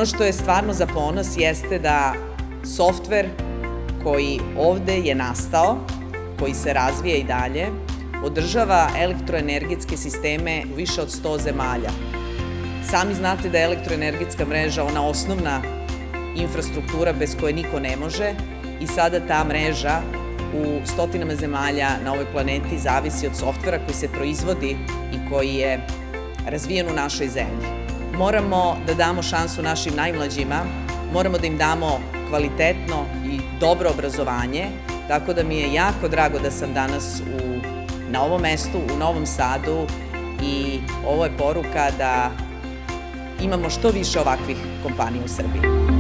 Ono što je stvarno za ponos jeste da softver koji ovde je nastao, koji se razvija i dalje, održava elektroenergetske sisteme u više od 100 zemalja. Sami znate da je elektroenergetska mreža ona osnovna infrastruktura bez koje niko ne može i sada ta mreža u stotinama zemalja na ovoj planeti zavisi od softvera koji se proizvodi i koji je razvijen u našoj zemlji. Moramo da damo šansu našim najmlađima, moramo da im damo kvalitetno i dobro obrazovanje, tako da mi je jako drago da sam danas na ovom mestu, u Novom Sadu i ovo je poruka da imamo što više ovakvih kompanija u Srbiji.